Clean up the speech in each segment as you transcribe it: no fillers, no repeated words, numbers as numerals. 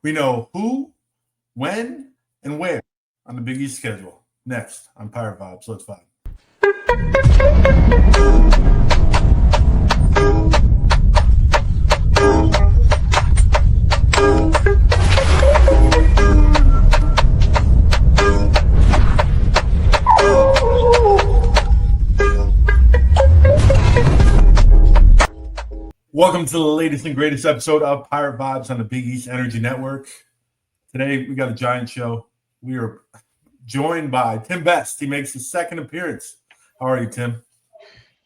We know who, when, and where on the Big East schedule. Next on Pirate Vibes. Let's vibe. Welcome to the latest and greatest episode of Pirate Vibes on the Big East Energy Network. Today, we got a giant show. We are joined by Tim Best. He makes his second appearance. How are you, Tim?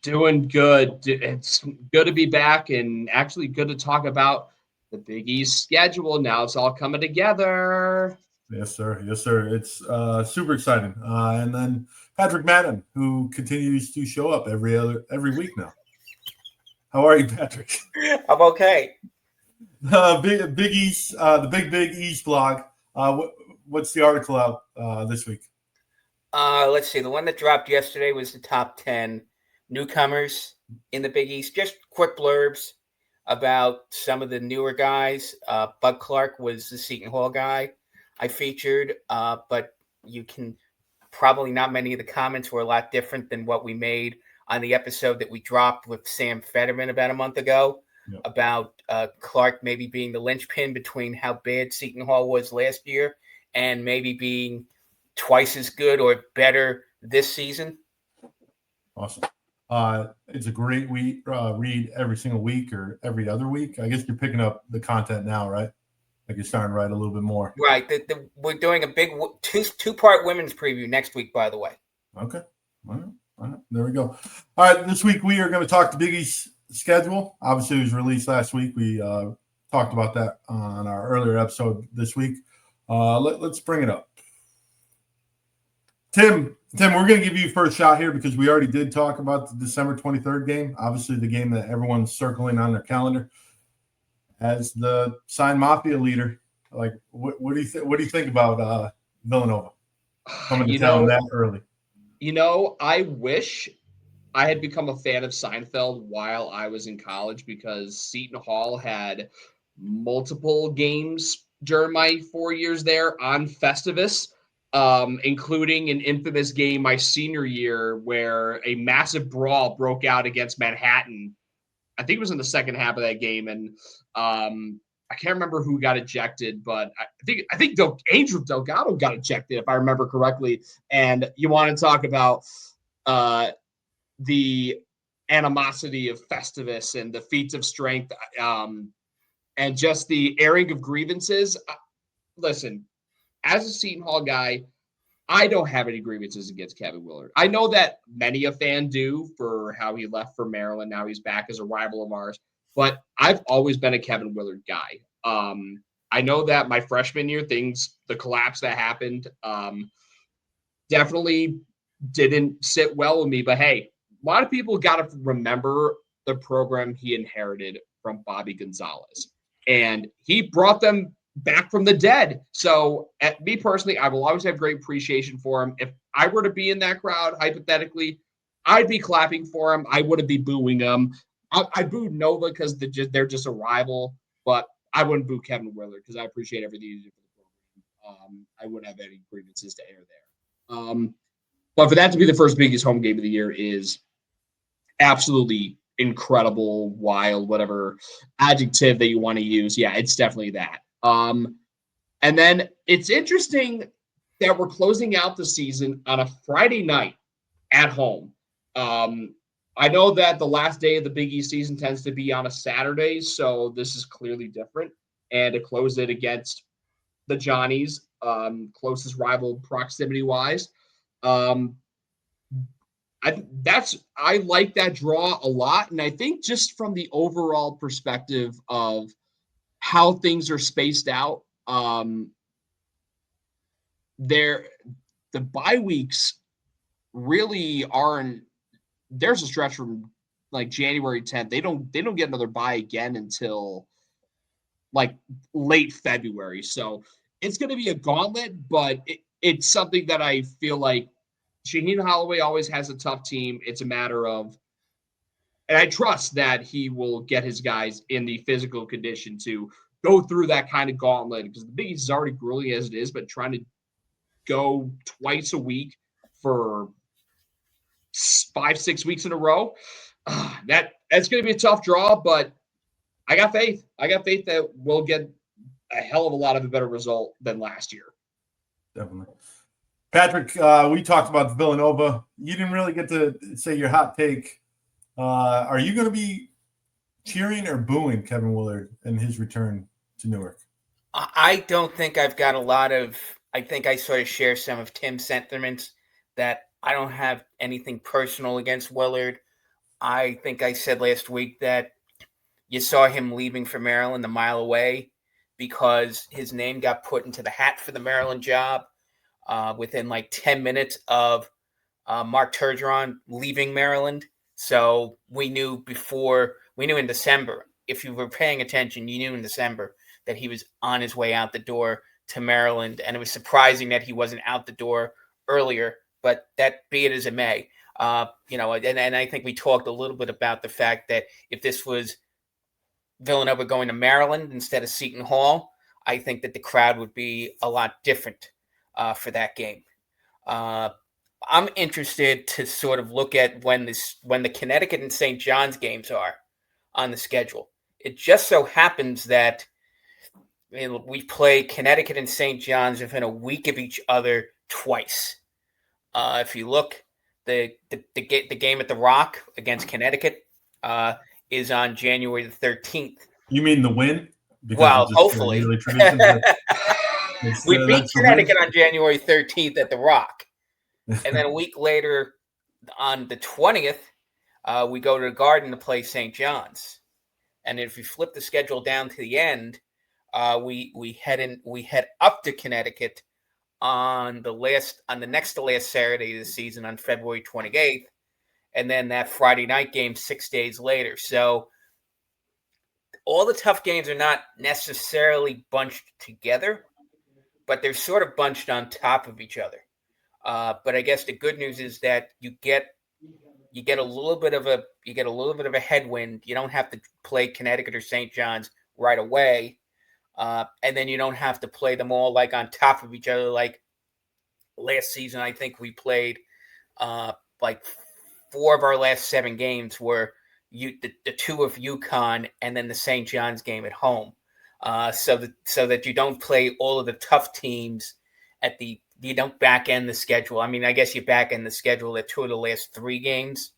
Doing good. It's good to be back and actually good to talk about the Big East schedule. Now it's all coming together. Yes, sir. Yes, sir. It's super exciting. And then Patrick Madden, who continues to show up every week now. How are you, Patrick? I'm okay. Big East, the Big East blog. What's the article out this week? Let's see. The one that dropped yesterday was the top 10 newcomers in the Big East. Just quick blurbs about some of the newer guys. Bud Clark was the Seton Hall guy I featured, but you can probably not many of the comments were a lot different than what we made on the episode that we dropped with Sam Fetterman about a month ago. Yep. About Clark maybe being the linchpin between how bad Seton Hall was last year and maybe being twice as good or better this season. Awesome. It's a great read every single week or every other week. I guess you're picking up the content now, right? Like you're starting to write a little bit more. Right. We're doing a big two-part women's preview next week, by the way. Okay. All right. There we go. All right. This week we are going to talk the Big East schedule. Obviously, it was released last week. We talked about that on our earlier episode this week. Let's bring it up. Tim, we're going to give you first shot here because we already did talk about the December 23rd game. Obviously, the game that everyone's circling on their calendar. As the sign mafia leader, like what do you think? What do you think about Villanova coming to town that early? I wish I had become a fan of Seinfeld while I was in college because Seton Hall had multiple games during my 4 years there on Festivus, including an infamous game my senior year where a massive brawl broke out against Manhattan. I think it was in the second half of that game, and I can't remember who got ejected, but I think Angel Delgado got ejected, if I remember correctly. And you want to talk about the animosity of Festivus and the feats of strength and just the airing of grievances. Listen, as a Seton Hall guy, I don't have any grievances against Kevin Willard. I know that many a fan do for how he left for Maryland. Now he's back as a rival of ours. But I've always been a Kevin Willard guy. I know that my freshman year, the collapse that happened, definitely didn't sit well with me. But hey, a lot of people got to remember the program he inherited from Bobby Gonzalez. And he brought them back from the dead. So me personally, I will always have great appreciation for him. If I were to be in that crowd, hypothetically, I'd be clapping for him. I wouldn't be booing him. I booed Nova because they're just a rival, but I wouldn't boo Kevin Willard because I appreciate everything he did for the program. I wouldn't have any grievances to air there. But for that to be the first biggest home game of the year is absolutely incredible, wild, whatever adjective that you want to use. Yeah, it's definitely that. And then it's interesting that we're closing out the season on a Friday night at home. I know that the last day of the Big East season tends to be on a Saturday, so this is clearly different. And to close it against the Johnnies, closest rival proximity-wise, I like that draw a lot. And I think just from the overall perspective of how things are spaced out, the bye weeks really aren't. There's a stretch from like January 10th. They don't get another bye again until like late February. So it's going to be a gauntlet, but it's something that I feel like Shaheen Holloway always has a tough team. It's a matter of, and I trust that he will get his guys in the physical condition to go through that kind of gauntlet because the Big East is already grueling as it is, but trying to go twice a week for 5-6 weeks in a row, that's going to be a tough draw, but I got faith. I got faith that we'll get a hell of a lot of a better result than last year. Definitely. Patrick, we talked about Villanova. You didn't really get to say your hot take. Are you going to be cheering or booing Kevin Willard and his return to Newark? I don't think I've got a lot of – I think I sort of share some of Tim's sentiments that I don't have anything personal against Willard. I think I said last week that you saw him leaving for Maryland a mile away because his name got put into the hat for the Maryland job within like 10 minutes of Mark Turgeon leaving Maryland. So we knew in December, if you were paying attention, you knew in December that he was on his way out the door to Maryland. And it was surprising that he wasn't out the door earlier, but that be it as it may. And I think we talked a little bit about the fact that if this was Villanova going to Maryland instead of Seton Hall, I think that the crowd would be a lot different for that game. I'm interested to sort of look at when the Connecticut and St. John's games are on the schedule. It just so happens that we play Connecticut and St. John's within a week of each other twice. If you look, the game at the Rock against Connecticut is on January the 13th. You mean the win? Well, hopefully. We beat Connecticut on January 13th at the Rock. And then a week later, on the 20th, we go to the Garden to play St. John's. And if you flip the schedule down to the end, we head up to Connecticut on the next to last Saturday of the season on February 28th, and then that Friday night game 6 days later. So all the tough games are not necessarily bunched together, but they're sort of bunched on top of each other. But I guess the good news is that you get a little bit of a headwind. You don't have to play Connecticut or St. John's right away. And then you don't have to play them all like on top of each other. Like last season, I think we played like 4 of our last 7 games were the 2 of UConn and then the St. John's game at home. So that you don't play all of the tough teams you don't back end the schedule. I mean, I guess you back end the schedule that 2 of the last 3 games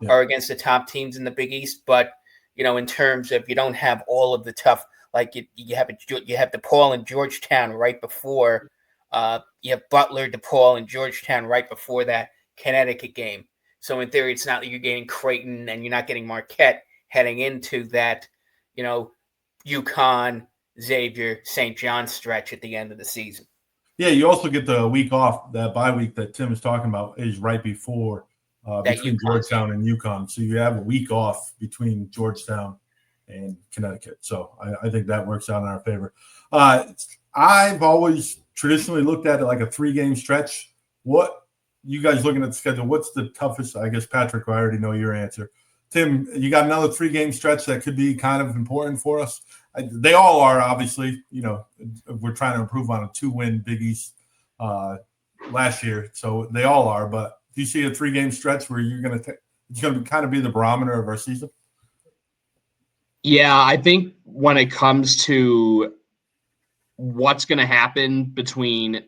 are against the top teams in the Big East. But, in terms of you don't have all of the tough, like you have DePaul and Georgetown right before, you have Butler, DePaul, and Georgetown right before that Connecticut game. So in theory, it's not that you're getting Creighton and you're not getting Marquette heading into that, UConn, Xavier, St. John's stretch at the end of the season. Yeah, you also get the week off. That bye week that Tim is talking about is right before between Georgetown and UConn. So you have a week off between Georgetown and Connecticut. So I think that works out in our favor. I've always traditionally looked at it like a 3-game stretch. What you guys looking at the schedule? What's the toughest? I guess, Patrick, I already know your answer. Tim, you got another 3-game stretch that could be kind of important for us. They all are, obviously. We're trying to improve on a 2-win Big East last year, so they all are. But do you see a 3-game stretch where it's going to kind of be the barometer of our season? Yeah, I think when it comes to what's going to happen between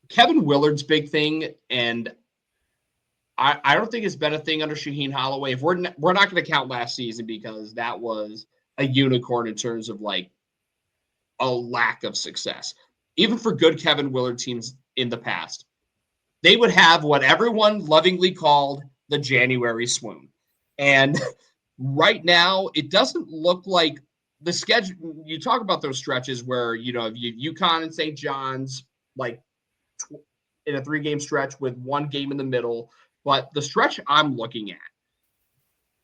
Kevin Willard's big thing, and I don't think it's been a thing under Shaheen Holloway. If we're not going to count last season because that was a unicorn in terms of like a lack of success. Even for good Kevin Willard teams in the past, they would have what everyone lovingly called the January swoon. And right now, it doesn't look like the schedule. You talk about those stretches where, UConn and St. John's, like in a 3-game stretch with 1 game in the middle. But the stretch I'm looking at,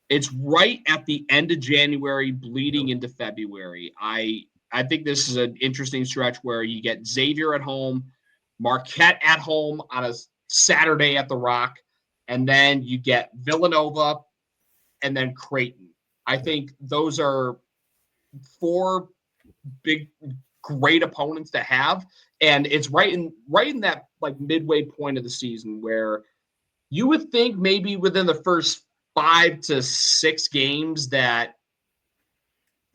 it's right at the end of January, bleeding into February. I think this is an interesting stretch where you get Xavier at home, Marquette at home on a Saturday at the Rock, and then you get Villanova and then Creighton. I think those are 4 big, great opponents to have, and it's right in that like midway point of the season where you would think maybe within the first 5 to 6 games that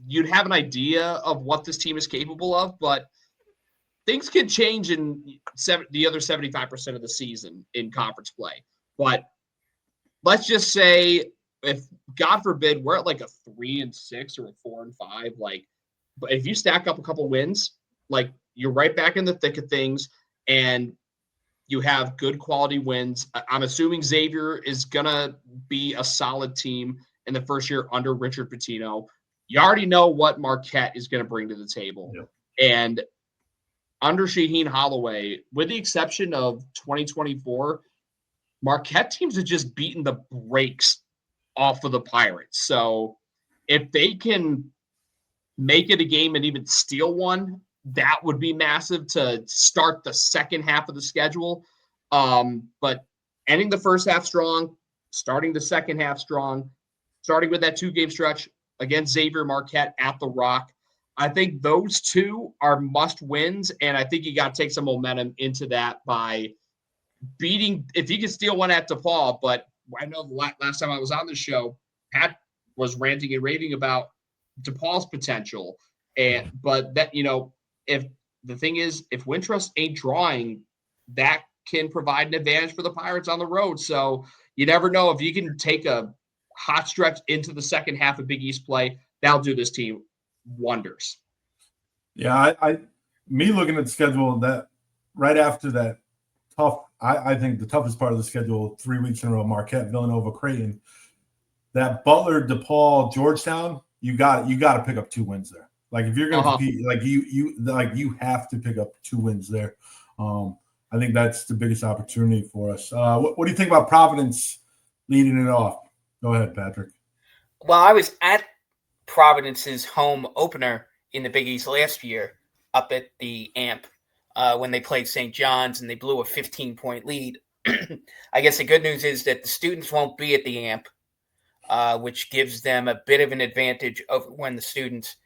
you'd have an idea of what this team is capable of, but things could change in the other 75% of the season in conference play. But let's just say, if God forbid we're at like a 3-6 or a 4-5, like, but if you stack up a couple wins, like you're right back in the thick of things, and you have good quality wins. I'm assuming Xavier is gonna be a solid team in the first year under Richard Pitino. You already know what Marquette is going to bring to the table. Yep. And under Shaheen Holloway, with the exception of 2024, Marquette teams have just beaten the brakes off of the Pirates. So if they can make it a game and even steal one, that would be massive to start the second half of the schedule. But ending the first half strong, starting the second half strong, starting with that 2-game stretch against Xavier, Marquette at the Rock. I think those 2 are must wins, and I think you got to take some momentum into that by beating, if you can steal one at DePaul. But I know the last time I was on the show, Pat was ranting and raving about DePaul's potential. But that, if the thing is, if Wintrust ain't drawing, that can provide an advantage for the Pirates on the road. So you never know, if you can take a hot stretch into the second half of Big East play, that'll do this team wonders. Yeah, me looking at the schedule, that right after that tough, I think the toughest part of the schedule, 3 weeks in a row, Marquette, Villanova, Creighton, that Butler, DePaul, Georgetown, you got to pick up 2 wins there. Like if you're going to compete, like you have to pick up 2 wins there. I think that's the biggest opportunity for us. What do you think about Providence leading it off? Go ahead, Patrick. Well, I was at Providence's home opener in the Big East last year up at the AMP when they played St. John's and they blew a 15-point lead. I guess the good news is that the students won't be at the AMP, which gives them a bit of an advantage over when the students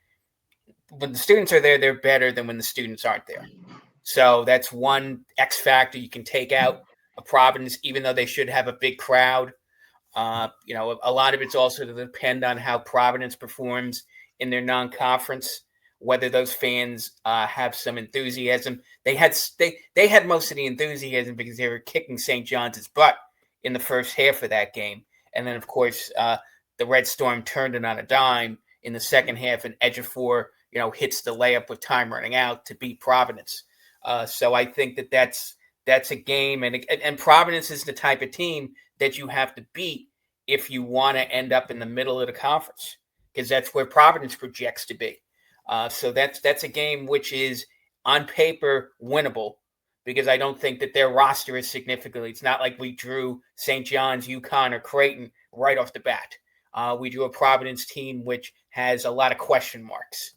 are there, they're better than when the students aren't there. So that's one X factor you can take out of Providence, even though they should have a big crowd. A lot of it's also to depend on how Providence performs in their non-conference, whether those fans have some enthusiasm. They had most of the enthusiasm because they were kicking St. John's butt in the first half of that game. And then, of course, the Red Storm turned it on a dime in the second half, and Ejiofor, hits the layup with time running out to beat Providence. So I think that's a game, and Providence is the type of team that you have to beat if you want to end up in the middle of the conference, because that's where Providence projects to be. So that's a game which is on paper winnable, because I don't think that their roster is significantly. It's not like we drew St. John's, UConn, or Creighton right off the bat. We drew a Providence team which has a lot of question marks.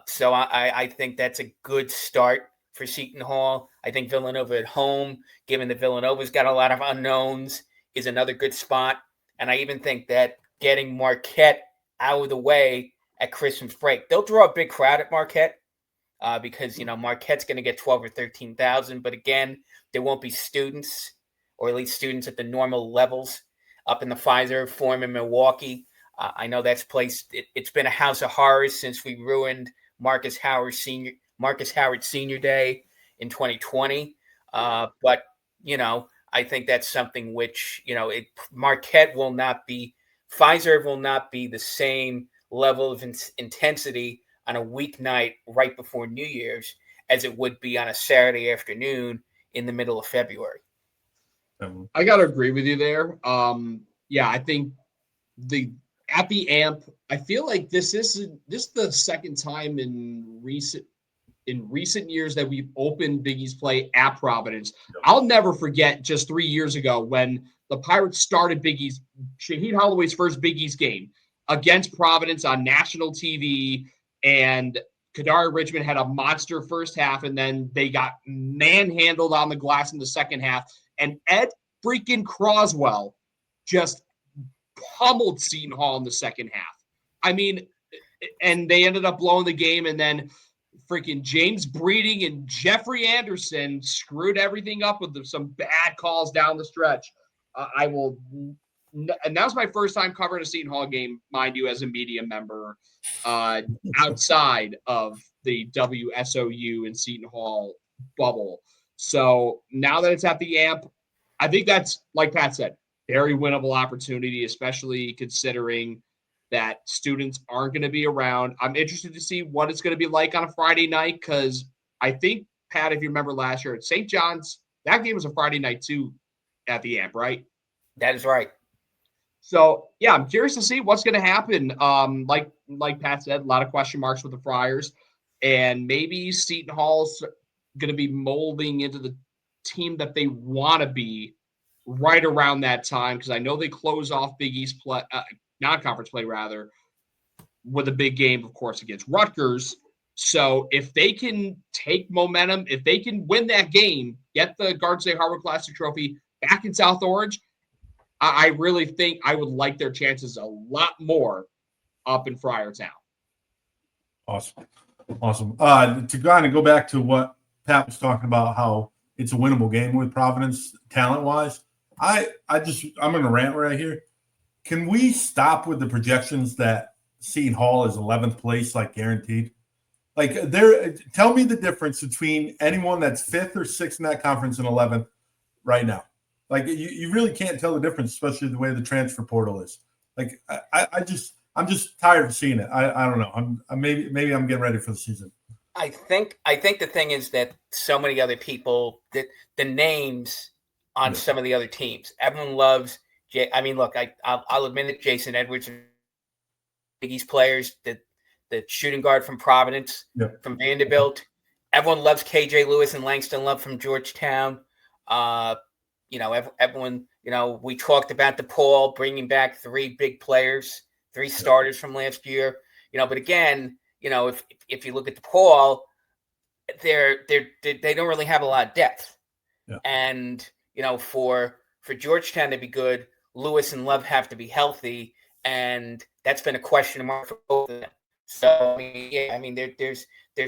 So I think that's a good start for Seton Hall. I think Villanova at home, given that Villanova's got a lot of unknowns, is another good spot. And I even think that getting Marquette out of the way at Christmas break, they'll draw a big crowd at Marquette because, Marquette's going to get 12 or 13,000. But again, there won't be students, or at least students at the normal levels up in the Pfizer Forum in Milwaukee. I know that's placed. It's been a house of horrors since we ruined Marcus Howard's senior day in 2020. But I think that's something which Marquette will not be. Pfizer will not be the same level of intensity on a weeknight right before New Year's as it would be on a Saturday afternoon in the middle of February. I got to agree with you there. I think at the AMP, I feel like this is the second time in recent years that we've opened Big East play at Providence. I'll never forget just 3 years ago when the Pirates started Big East, Shaheen Holloway's first Big East game against Providence on national TV, and Kadari Richmond had a monster first half, and then they got manhandled on the glass in the second half, and Ed freaking Croswell just pummeled Seton Hall in the second half. I mean, and they ended up blowing the game, and then freaking James Breeding and Jeffrey Anderson screwed everything up with some bad calls down the stretch. And that was my first time covering a Seton Hall game, mind you, as a media member outside of the WSOU and Seton Hall bubble. So now that it's at the AMP, I think that's, like Pat said, very winnable opportunity, especially considering that students aren't going to be around. I'm interested to see what it's going to be like on a Friday night because I think, Pat, if you remember last year at St. John's, that game was a Friday night too at the AMP, right? That is right. So, yeah, I'm curious to see what's going to happen. Like Pat said, a lot of question marks with the Friars. And maybe Seton Hall's going to be molding into the team that they want to be right around that time because I know they close off Big East play, non-conference play rather, with a big game, of course, against Rutgers. So if they can take momentum, if they can win that game, get the Garden State Hardwood Classic Trophy back in South Orange, I really think I would like their chances a lot more up in Friartown. Awesome. To kind of go back to what Pat was talking about, how it's a winnable game with Providence talent-wise, I'm going to rant right here. Can we stop with the projections that Seton Hall is 11th place, like guaranteed? Like, tell me the difference between anyone that's 5th or 6th in that conference and 11th right now. Like, you really can't tell the difference, especially the way the transfer portal is. Like, I'm just tired of seeing it. I don't know. Maybe I'm getting ready for the season. I think the thing is that so many other people, that the names on some of the other teams, everyone loves. I mean, look, I'll admit it. Jason Edwards, Big East players, the shooting guard from Providence, from Vanderbilt. Everyone loves KJ Lewis and Langston Love from Georgetown. Everyone. We talked about DePaul bringing back 3 big players, 3 starters from last year. But again, if you look at DePaul, they don't really have a lot of depth. Yeah. And for Georgetown to be good, Lewis and Love have to be healthy, and that's been a question mark for both of them. So there's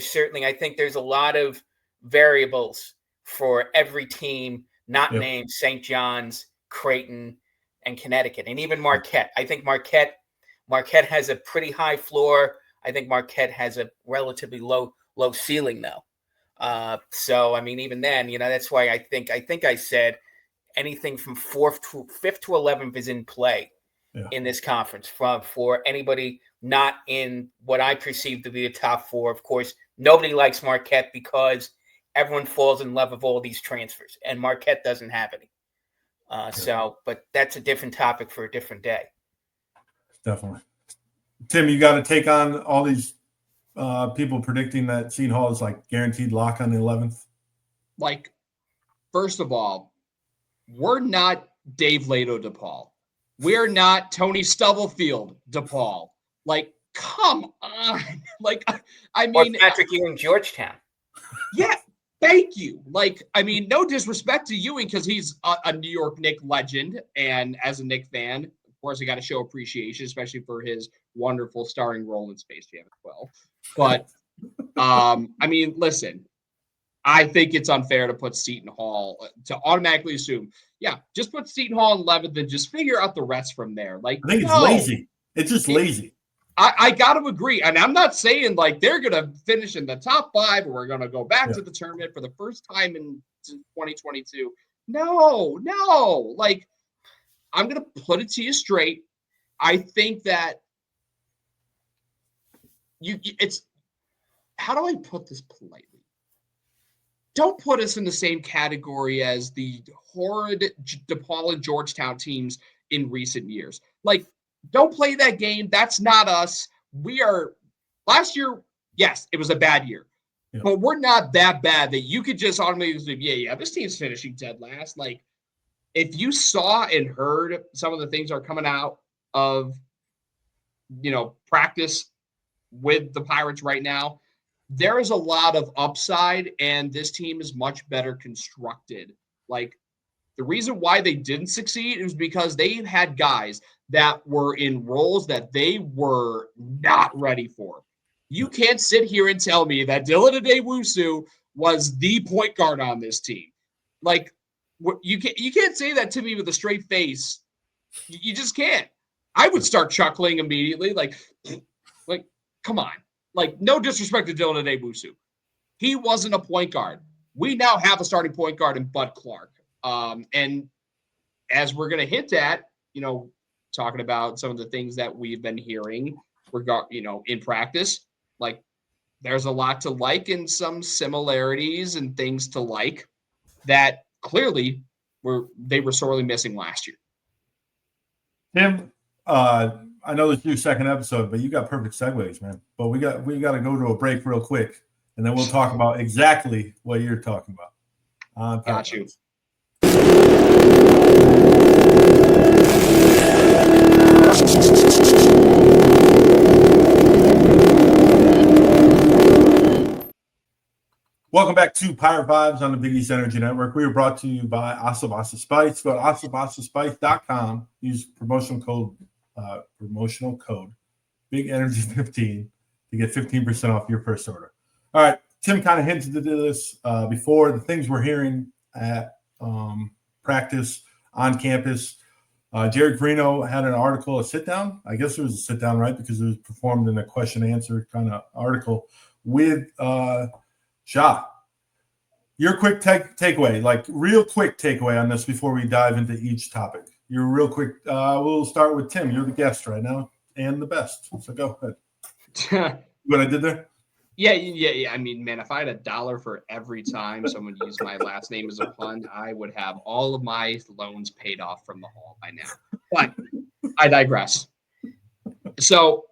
certainly, I think there's a lot of variables for every team not named St. John's, Creighton, and Connecticut, and even Marquette. I think Marquette has a pretty high floor. I think Marquette has a relatively low ceiling, though. So I mean, even then, that's why I think I said anything from 5th to 11th is in play in this conference for anybody not in what I perceive to be the top 4. Of course, nobody likes Marquette because everyone falls in love with all these transfers, and Marquette doesn't have any. But that's a different topic for a different day. Definitely. Tim, you got to take on all these people predicting that Seton Hall is like guaranteed lock on the 11th. Like, first of all, we're not Dave Lato DePaul. We're not Tony Stubblefield DePaul. Like, come on. Like, I mean, or Patrick Ewing Georgetown. Yeah, thank you. Like, I mean, no disrespect to Ewing because he's a New York Knicks legend, and as a Knicks fan, of course, I got to show appreciation, especially for his wonderful starring role in Space Jam as well. But I mean, listen, I think it's unfair to put Seton Hall to automatically assume, just put Seton Hall in 11th and just figure out the rest from there. Like, I think it's lazy. It's just lazy. I got to agree. And I'm not saying like they're going to finish in the top 5 or we're going to go back to the tournament for the first time in 2022. No. Like, I'm going to put it to you straight. I think that it's how do I put this politely? Don't put us in the same category as the horrid DePaul and Georgetown teams in recent years. Like, don't play that game. That's not us. Last year, yes, it was a bad year. Yeah. But we're not that bad that you could just automatically say, this team's finishing dead last. Like, if you saw and heard some of the things that are coming out of, practice with the Pirates right now, there is a lot of upside, and this team is much better constructed. Like, the reason why they didn't succeed is because they had guys that were in roles that they were not ready for. You can't sit here and tell me that Dylan Adewusu was the point guard on this team. Like, you can't say that to me with a straight face. You just can't. I would start chuckling immediately, like, come on. Like, no disrespect to Dylan Adewusu. He wasn't a point guard. We now have a starting point guard in Bud Clark. And as we're going to hint at, talking about some of the things that we've been hearing in practice, like there's a lot to like and some similarities and things to like that clearly they were sorely missing last year. Tim, I know this is your second episode, but you got perfect segues, man. But we got to go to a break real quick, and then we'll talk about exactly what you're talking about. Got you. Welcome back to Pirate Vibes on the Big East Energy Network. We are brought to you by Asabasa Spice. Go to asabasaspice.com. Use promotional code Big Energy 15 to get 15% off your first order. All right, Tim kind of hinted to this before. The things we're hearing at practice on campus. Jared Greeno had an article, a sit-down. I guess it was a sit-down, right? Because it was performed in a question-answer kind of article with Shah. Your quick takeaway, like real quick takeaway on this before we dive into each topic. Your real quick. We'll start with Tim. You're the guest right now and the best. So go ahead. What I did there? Yeah. I mean, man, if I had $1 for every time someone used my last name as a pun, I would have all of my loans paid off from the Hall by now. But I digress. So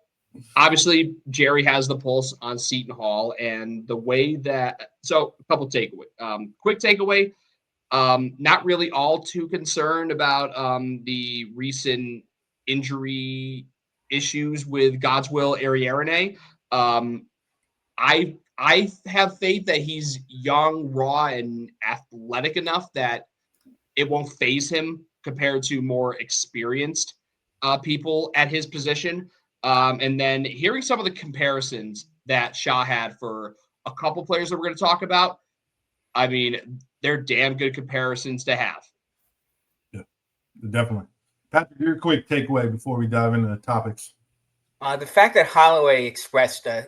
obviously, Jerry has the pulse on Seton Hall, and the way that – so a couple takeaway. Quick takeaway, not really all too concerned about the recent injury issues with Godswill Ariarene. I have faith that he's young, raw, and athletic enough that it won't phase him compared to more experienced people at his position. And then hearing some of the comparisons that Shah had for a couple players that we're going to talk about, I mean, they're damn good comparisons to have. Yeah, definitely. Patrick, your quick takeaway before we dive into the topics. The fact that Holloway expressed a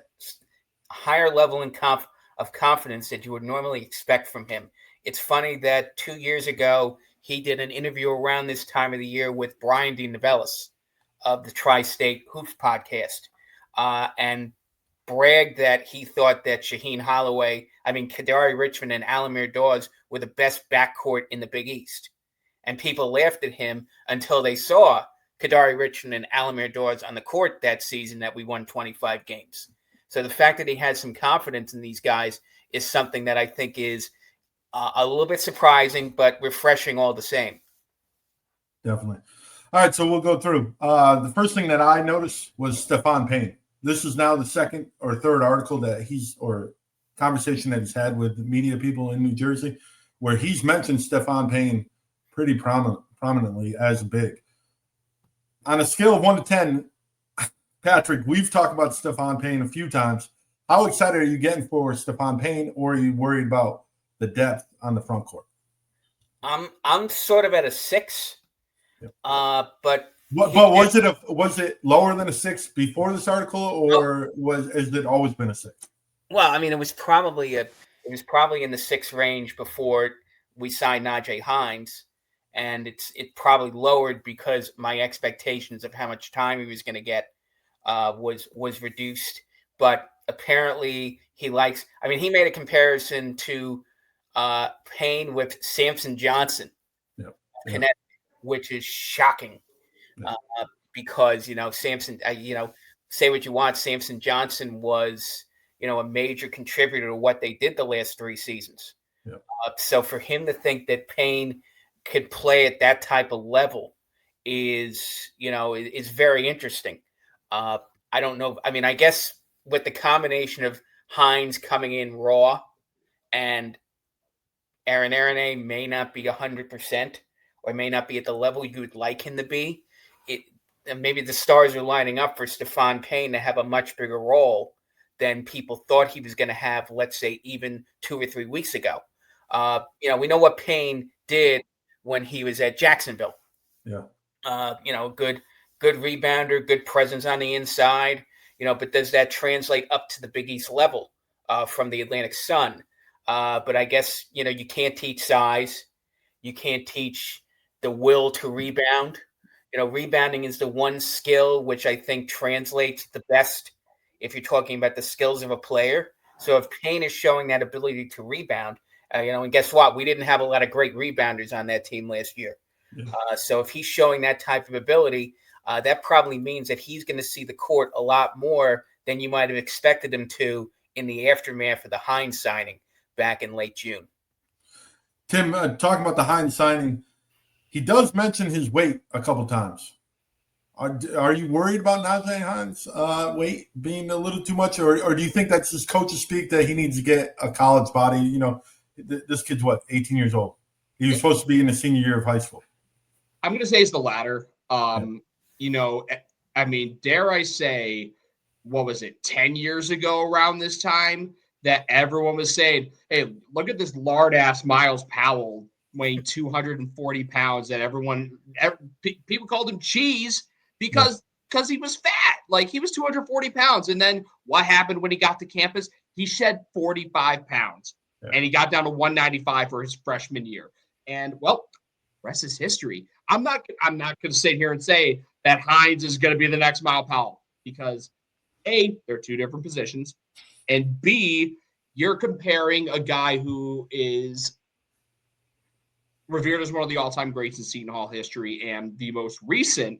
higher level of confidence that you would normally expect from him. It's funny that 2 years ago, he did an interview around this time of the year with Brian D. Novellis of the Tri-State Hoops podcast, and bragged that he thought that Kadari Richmond and Alamir Dawes were the best backcourt in the Big East. And people laughed at him until they saw Kadari Richmond and Alamir Dawes on the court that season that we won 25 games. So the fact that he has some confidence in these guys is something that I think is a little bit surprising, but refreshing all the same. Definitely. All right, so we'll go through. The first thing that I noticed was Stephon Payne. This is now the second or third article or conversation that he's had with media people in New Jersey, where he's mentioned Stephon Payne pretty prominently as a big. On a scale of 1 to 10, Patrick, we've talked about Stephon Payne a few times. How excited are you getting for Stephon Payne, or are you worried about the depth on the front court? I'm sort of at a 6. Yep. But was it lower than a 6 before this article, or has it always been a 6? Well, I mean, it was probably in the 6 range before we signed Najee Hines, and it probably lowered because my expectations of how much time he was going to get was reduced. But apparently he likes. I mean, he made a comparison to Payne with Samson Johnson, Connecticut, which is shocking. Because Samson, say what you want, Samson Johnson was a major contributor to what they did the last 3 seasons. Yeah. So for him to think that Payne could play at that type of level is very interesting. I don't know. I mean, I guess with the combination of Hines coming in raw and Ariarene may not be 100% or may not be at the level you would like him to be, maybe the stars are lining up for Stephon Payne to have a much bigger role than people thought he was going to have, let's say, even 2 or 3 weeks ago. We know what Payne did when he was at Jacksonville. Yeah. Good rebounder, good presence on the inside, but does that translate up to the Big East level from the Atlantic Sun? But I guess, you can't teach size. You can't teach the will to rebound. Rebounding is the one skill which I think translates the best if you're talking about the skills of a player. So if Payne is showing that ability to rebound, and guess what? We didn't have a lot of great rebounders on that team last year. Yeah. So if he's showing that type of ability, that probably means that he's going to see the court a lot more than you might have expected him to in the aftermath of the Hines signing back in late June. Tim, talking about the Hines signing, he does mention his weight a couple times. Are you worried about Najee Hines' weight being a little too much, or do you think that's just coach's speak that he needs to get a college body? This kid's 18 years old. He was supposed to be in the senior year of high school. I'm going to say it's the latter. Dare I say, what was it, 10 years ago around this time that everyone was saying, hey, look at this lard-ass Miles Powell weighing 240 pounds that people called him cheese because he was fat. Like, he was 240 pounds. And then what happened when he got to campus? He shed 45 pounds. Yeah. And he got down to 195 for his freshman year. And, well, rest is history. I'm not going to sit here and say that Hines is going to be the next Miles Powell because, A, they're two different positions, and B, you're comparing a guy who is revered as one of the all-time greats in Seton Hall history and the most recent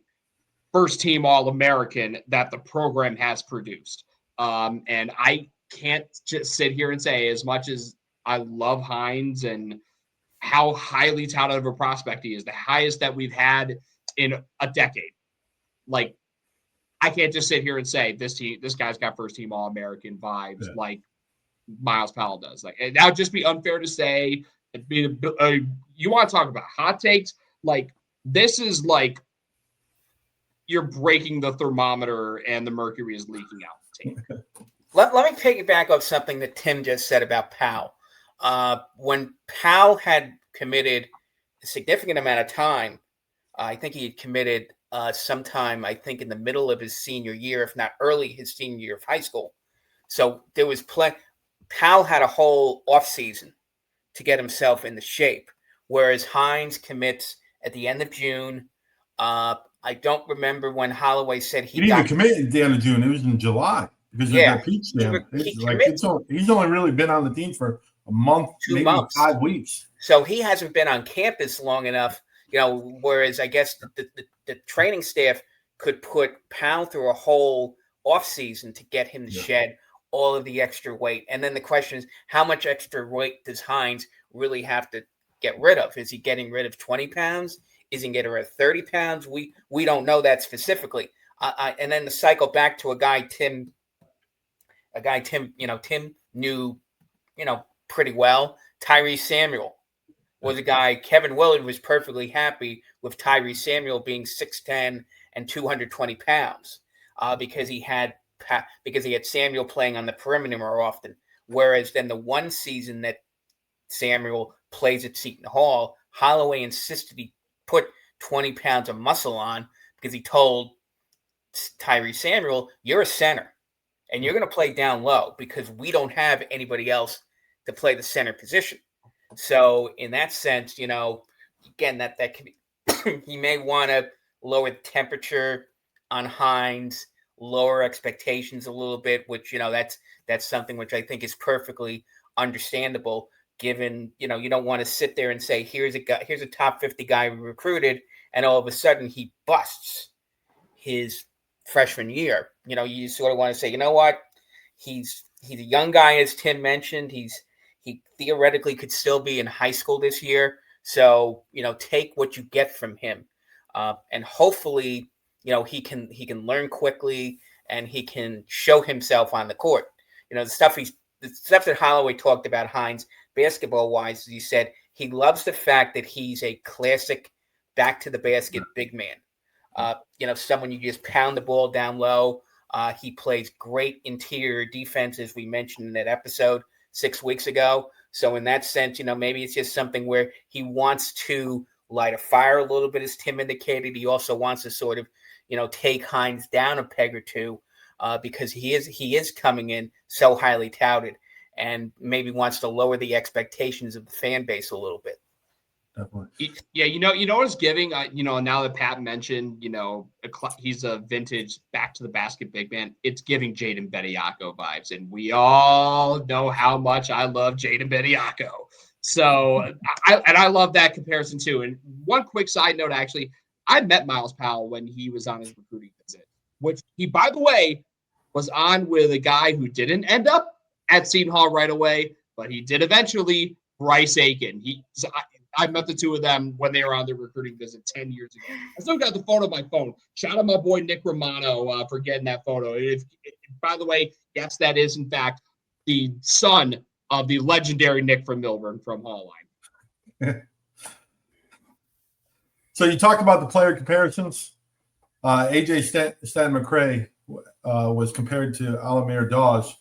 first-team All-American that the program has produced. And I can't just sit here and say, as much as I love Hines and how highly touted of a prospect he is, the highest that we've had in a decade. Like, I can't just sit here and say this guy's got first team All-American vibes like Miles Powell does. Like, that would just be unfair to say. You want to talk about hot takes? Like, this is like you're breaking the thermometer and the mercury is leaking out the tank. Let me piggyback off something that Tim just said about Powell. When Powell had committed a significant amount of time, I think he had committed sometime, I think, in the middle of his senior year, if not early his senior year of high school. So there was Powell had a whole offseason to get himself into shape, whereas Hines commits at the end of June. I don't remember when Holloway said he didn't even commit at the end of June. It was in July because of that peach jam. He's only really been on the team for a month, 2 months. 5 weeks. So he hasn't been on campus long enough, whereas I guess the training staff could put Powell through a whole offseason to get him to shed all of the extra weight. And then the question is, how much extra weight does Hines really have to get rid of? Is he getting rid of 20 pounds? Is he getting rid of 30 pounds? We don't know that specifically. And then to cycle back to a guy Tim knew, pretty well. Tyrese Samuel was a guy. Kevin Willard was perfectly happy with Tyrese Samuel being 6'10" and 220 pounds because he had Samuel playing on the perimeter more often. Whereas then the one season that Samuel plays at Seton Hall, Holloway insisted he put 20 pounds of muscle on because he told Tyrese Samuel, you're a center and you're going to play down low because we don't have anybody else to play the center position. So in that sense, again, that can be, he may want to lower the temperature on Hines, lower expectations a little bit, which, that's something which I think is perfectly understandable given, you don't want to sit there and say, here's a top 50 guy we recruited. And all of a sudden he busts his freshman year. You sort of want to say, you know what? He's a young guy, as Tim mentioned. He theoretically could still be in high school this year. So, take what you get from him. And hopefully, he can learn quickly and he can show himself on the court. The stuff that Holloway talked about Hines basketball wise, he said he loves the fact that he's a classic back to the basket big man. Someone you just pound the ball down low. He plays great interior defense, as we mentioned in that episode 6 weeks ago. So in that sense, maybe it's just something where he wants to light a fire a little bit, as Tim indicated. He also wants to sort of, take Hines down a peg or two because he is coming in so highly touted, and maybe wants to lower the expectations of the fan base a little bit. Definitely. Yeah, what it's giving. Now that Pat mentioned, he's a vintage back to the basket big man. It's giving Jaden Bediako vibes, and we all know how much I love Jaden Bediako. So I love that comparison too. And one quick side note, actually, I met Miles Powell when he was on his recruiting visit, which he, by the way, was on with a guy who didn't end up at Seton Hall right away, but he did eventually. Bryce Aiken. I met the two of them when they were on their recruiting visit 10 years ago. I still got the photo on my phone. Shout out my boy Nick Romano for getting that photo. By the way, yes, that is in fact the son of the legendary Nick from Milburn from Hall Line. So you talk about the player comparisons. AJ Stan McCray was compared to Alamir Dawes.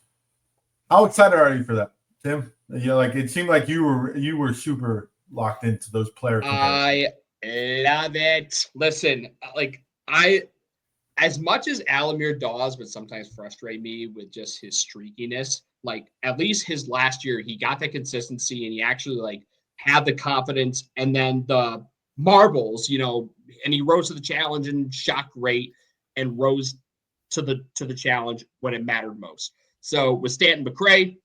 How excited are you for that, Tim? It seemed like you were super locked into those player comparisons. I love it. Listen, as much as Alamir Dawes would sometimes frustrate me with just his streakiness, at least his last year, he got that consistency and he actually had the confidence, and then the marbles, and he rose to the challenge and shot great and rose to the challenge when it mattered most. So with Stanton McCray,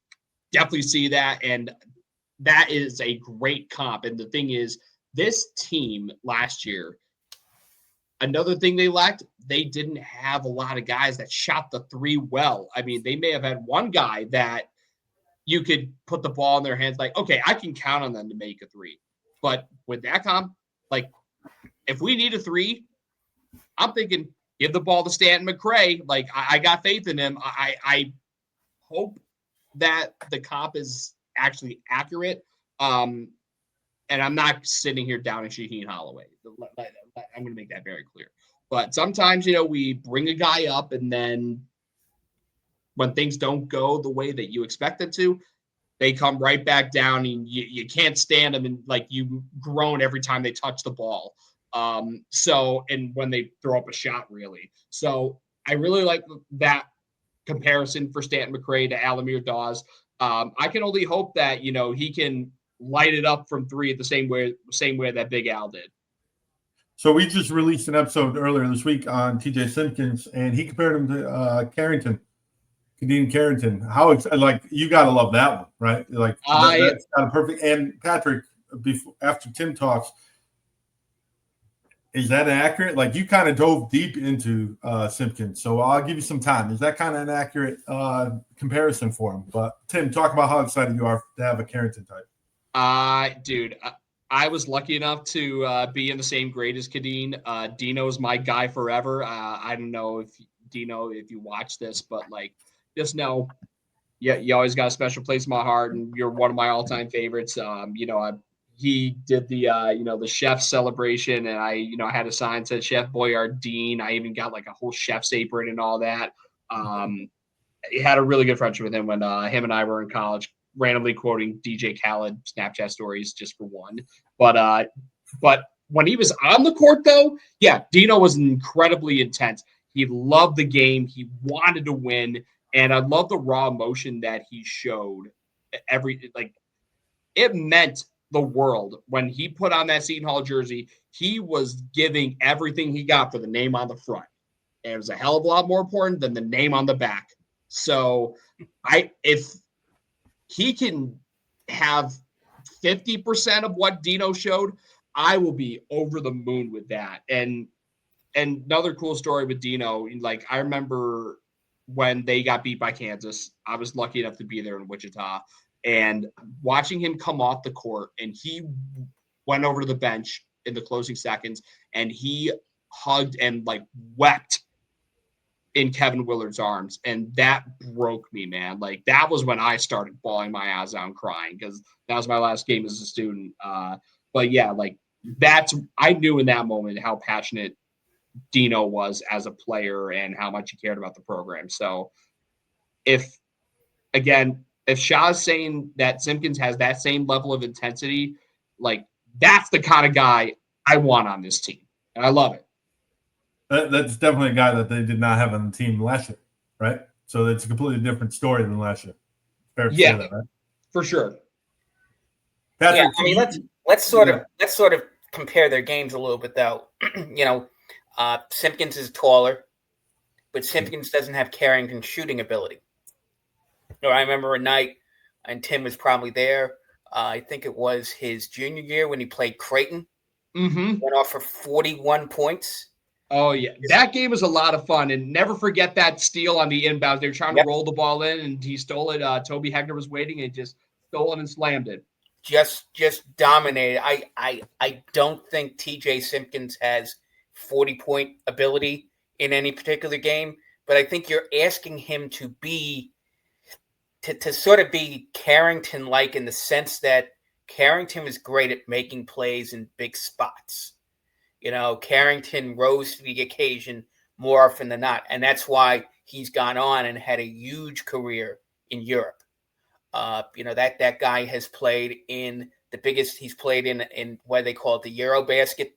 definitely see that, and that is a great comp. And the thing is, this team last year, another thing they lacked, they didn't have a lot of guys that shot the three well. I mean, they may have had one guy that you could put the ball in their hands, okay, I can count on them to make a three. But with that comp, if we need a three, I'm thinking give the ball to Stanton McCray. I got faith in him. I hope that the comp is actually accurate. And I'm not sitting here down in Shaheen Holloway. I'm going to make that very clear. But sometimes, we bring a guy up, and then when things don't go the way that you expect them to, they come right back down, and you can't stand them, and you groan every time they touch the ball. And when they throw up a shot, really. So I really like that comparison for Stanton McCray to Alamir Dawes. I can only hope that, he can light it up from three the same way that Big Al did. So we just released an episode earlier this week on TJ Simpkins, and he compared him to Kadeem Carrington. How you got to love that one, right? That's kind of perfect. And Patrick, after Tim talks, is that accurate? You kind of dove deep into Simpkins, so I'll give you some time. Is that kind of an accurate comparison for him? But Tim, talk about how excited you are to have a Carrington type. Dude, I was lucky enough to be in the same grade as Kadeem. Dino's my guy forever. I don't know if Dino, if you watch this, but just know, you always got a special place in my heart, and you're one of my all-time favorites. He did the chef celebration, and I had a sign that said Chef Boyardee. I even got a whole chef's apron and all that. He had a really good friendship with him when him and I were in college, randomly quoting DJ Khaled Snapchat stories just for one. But when he was on the court, though, yeah, Dino was incredibly intense. He loved the game. He wanted to win, and I love the raw emotion that he showed. It meant the world when he put on that Seton Hall jersey. He was giving everything he got for the name on the front, and it was a hell of a lot more important than the name on the back. So if he can have 50% of what Dino showed, I will be over the moon with that. And another cool story with Dino, I remember when they got beat by Kansas, I was lucky enough to be there in Wichita, and watching him come off the court, and he went over to the bench in the closing seconds, and he hugged and wept in Kevin Willard's arms. And that broke me, man. That was when I started bawling my eyes out and crying, because that was my last game as a student. But yeah, I knew in that moment how passionate Dino was as a player and how much he cared about the program. So if Shah's saying that Simpkins has that same level of intensity, like that's the kind of guy I want on this team. And I love it. That's definitely a guy that they did not have on the team last year, right? So it's a completely different story than last year. Fair to say that, right? For sure. Patrick, I mean, let's sort of compare their games a little bit, though. Simpkins is taller, but Simpkins doesn't have Carrington's shooting ability. I remember a night, and Tim was probably there. I think it was his junior year when he played Creighton. Mm-hmm. Went off for 41 points. Oh, yeah. That game was a lot of fun. And never forget that steal on the inbound. They were trying to roll the ball in, and he stole it. Toby Hegner was waiting and just stole it and slammed it. Just dominated. I don't think TJ Simpkins has 40-point ability in any particular game, but I think you're asking him to be to sort of be Carrington-like in the sense that Carrington was great at making plays in big spots. Carrington rose to the occasion more often than not, and that's why he's gone on and had a huge career in Europe. That guy has played in the biggest. He's played in what they call it the Eurobasket,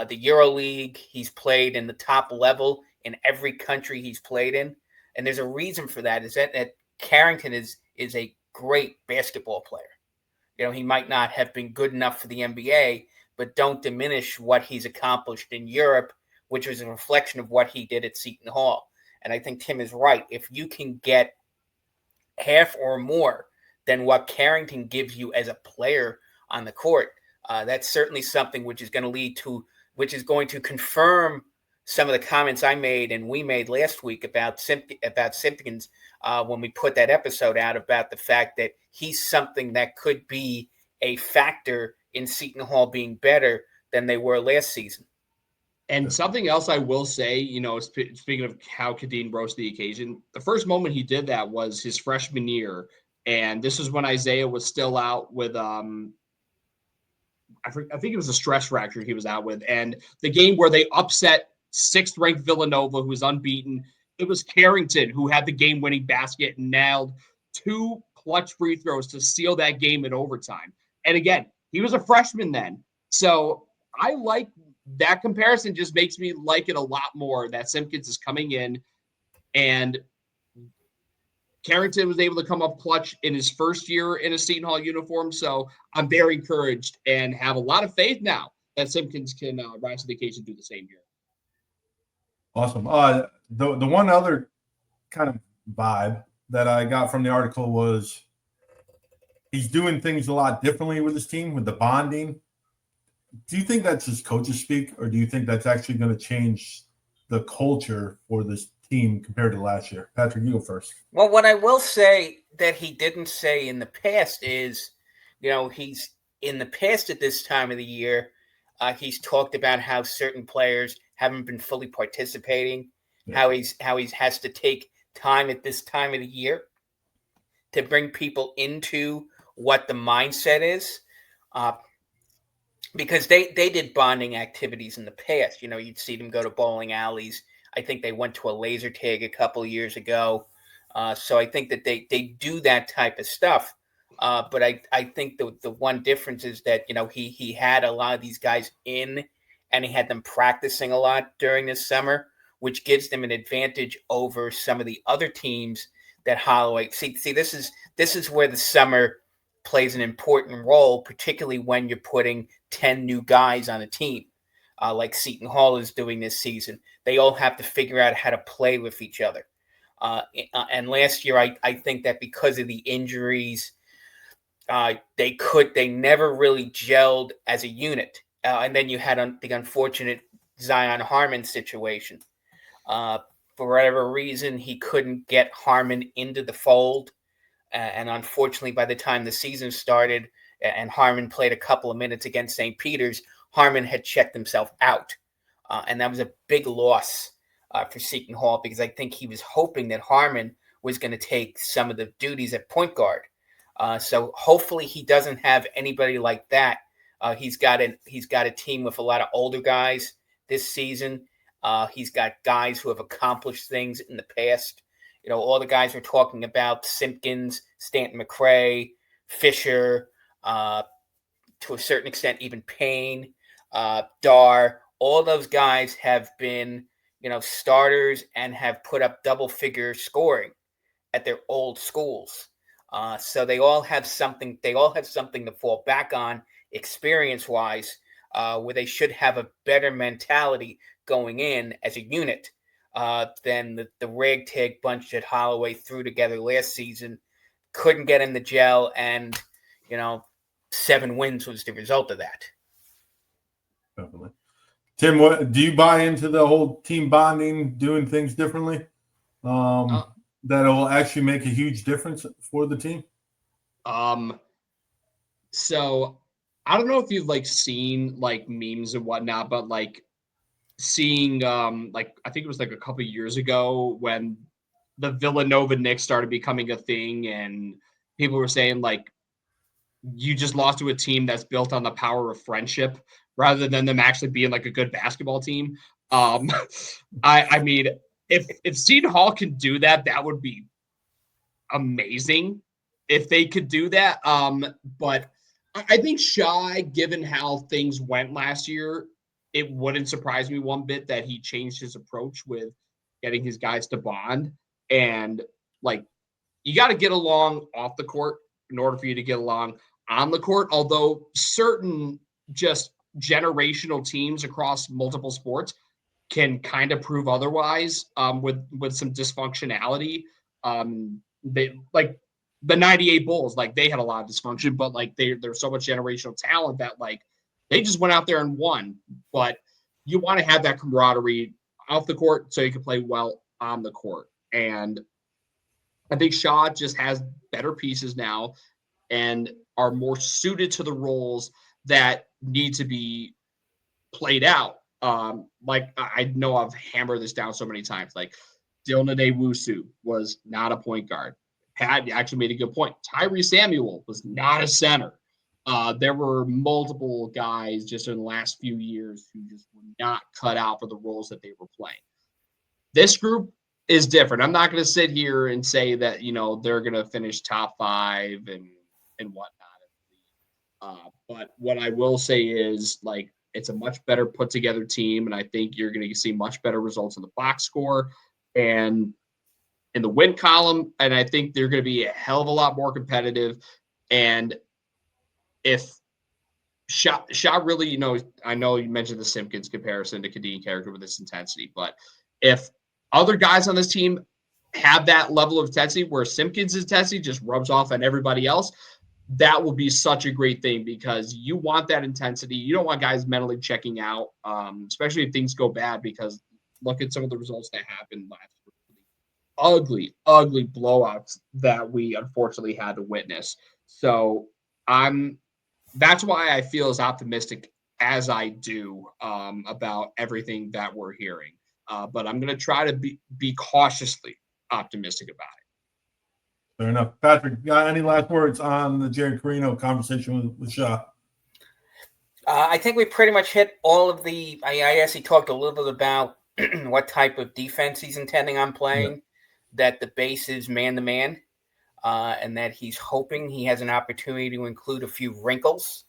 the Euro League. He's played in the top level in every country he's played in, and there's a reason for that. Is that Carrington is a great basketball player. He might not have been good enough for the NBA, but don't diminish what he's accomplished in Europe, which was a reflection of what he did at Seton Hall. And I think Tim is right. If you can get half or more than what Carrington gives you as a player on the court, that's certainly something which is going to confirm some of the comments I made and we made last week about Simpkins when we put that episode out about the fact that he's something that could be a factor in Seton Hall being better than they were last season. And something else I will say, speaking of how Kadeen rose to the occasion, the first moment he did that was his freshman year. And this is when Isaiah was still out with, I think it was a stress fracture he was out with. And the game where they upset 6th-ranked Villanova, who was unbeaten, it was Carrington who had the game-winning basket and nailed 2 clutch free throws to seal that game in overtime. And again, he was a freshman then. So I like that comparison. Just makes me like it a lot more that Simpkins is coming in and Carrington was able to come up clutch in his first year in a Seton Hall uniform. So I'm very encouraged and have a lot of faith now that Simpkins can rise to the occasion and do the same here. Awesome. The one other kind of vibe that I got from the article was he's doing things a lot differently with his team, with the bonding. Do you think that's just coaches speak, or do you think that's actually going to change the culture for this team compared to last year? Patrick, you go first. Well, what I will say that he didn't say in the past is, he's in the past at this time of the year, he's talked about how certain players haven't been fully participating, how he has to take time at this time of the year to bring people into what the mindset is. Because they did bonding activities in the past. You'd see them go to bowling alleys. I think they went to a laser tag a couple of years ago. So I think that they do that type of stuff. But I think the one difference is that, he had a lot of these guys in and he had them practicing a lot during this summer, which gives them an advantage over some of the other teams that Holloway. See, this is where the summer plays an important role, particularly when you're putting 10 new guys on a team, like Seton Hall is doing this season. They all have to figure out how to play with each other. And last year, I think that because of the injuries, they never really gelled as a unit. And then you had the unfortunate Zion Harmon situation. For whatever reason, he couldn't get Harmon into the fold. And unfortunately, by the time the season started and Harmon played a couple of minutes against St. Peter's, Harmon had checked himself out. And that was a big loss for Seton Hall because I think he was hoping that Harmon was going to take some of the duties at point guard. So hopefully he doesn't have anybody like that. He's got a team with a lot of older guys this season. He's got guys who have accomplished things in the past. All the guys we're talking about, Simpkins, Stanton McRae, Fisher, to a certain extent, even Payne, Dar, all those guys have been, starters and have put up double-figure scoring at their old schools. So they all have something. They all have something to fall back on, experience-wise, where they should have a better mentality going in as a unit than the ragtag bunch that Holloway threw together last season. Couldn't get in the gel, and 7 wins was the result of that. Definitely. Tim, what do you buy into the whole team bonding, doing things differently? That'll actually make a huge difference for the team? So I don't know if you've seen memes and whatnot, but seeing I think it was a couple of years ago when the Villanova Knicks started becoming a thing, and people were saying you just lost to a team that's built on the power of friendship rather than them actually being a good basketball team. I mean, if Seton Hall can do that, that would be amazing if they could do that. But I think Shai, given how things went last year, it wouldn't surprise me one bit that he changed his approach with getting his guys to bond. And you got to get along off the court in order for you to get along on the court. Although certain just generational teams across multiple sports can kind of prove otherwise with some dysfunctionality. They the 98 Bulls, they had a lot of dysfunction, but there's so much generational talent that they just went out there and won. But you want to have that camaraderie off the court so you can play well on the court. And I think Shaw just has better pieces now and are more suited to the roles that need to be played out. I know I've hammered this down so many times. Dylan Ewusu was not a point guard. Pat actually made a good point. Tyree Samuel was not a center. There were multiple guys just in the last few years who just were not cut out for the roles that they were playing. This group is different. I'm not going to sit here and say that, they're going to finish top 5 and whatnot. But what I will say is it's a much better put together team. And I think you're going to see much better results in the box score and in the win column. And I think they're going to be a hell of a lot more competitive. And if Shot really, I know you mentioned the Simpkins comparison to Kadeen character with this intensity, but if other guys on this team have that level of intensity where Simpkins' intensity just rubs off on everybody else, that will be such a great thing because you want that intensity. You don't want guys mentally checking out, especially if things go bad, because look at some of the results that happened last year. Ugly blowouts that we unfortunately had to witness. So that's why I feel as optimistic as I do about everything that we're hearing. But I'm going to try to be cautiously optimistic about it. Fair enough. Patrick, got any last words on the Jerry Carino conversation with Shah? I think we pretty much hit all of the – I actually talked a little bit about what type of defense he's intending on playing, that the base is man-to-man, and that he's hoping he has an opportunity to include a few wrinkles,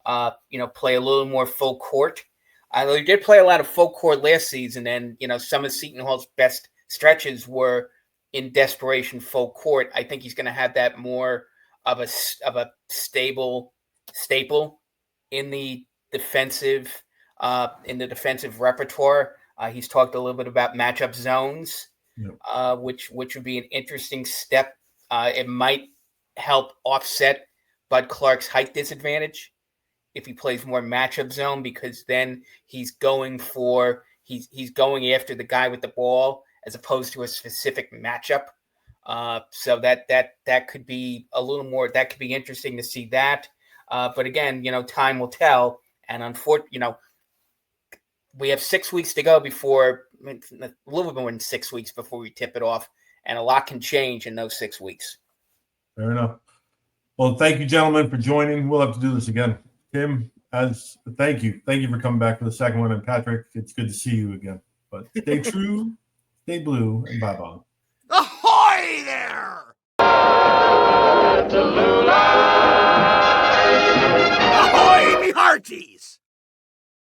play a little more full court. Although he did play a lot of full court last season, and, some of Seton Hall's best stretches were in desperation full court. I think he's going to have that more of a staple in the defensive repertoire. He's talked a little bit about matchup zones, which would be an interesting step. It might help offset Bud Clark's height disadvantage if he plays more matchup zone, because then he's going after the guy with the ball as opposed to a specific matchup. So that could be a little more. That could be interesting to see that. But again, time will tell. And unfortunately, we have 6 weeks to go before, a little bit more than 6 weeks before we tip it off, and a lot can change in those 6 weeks. Fair enough. Well, thank you, gentlemen, for joining. We'll have to do this again. Tim, thank you for coming back for the second one, and Patrick, it's good to see you again. But stay true, stay blue, and bye-bye. Ahoy there! Ahoy, me hearties!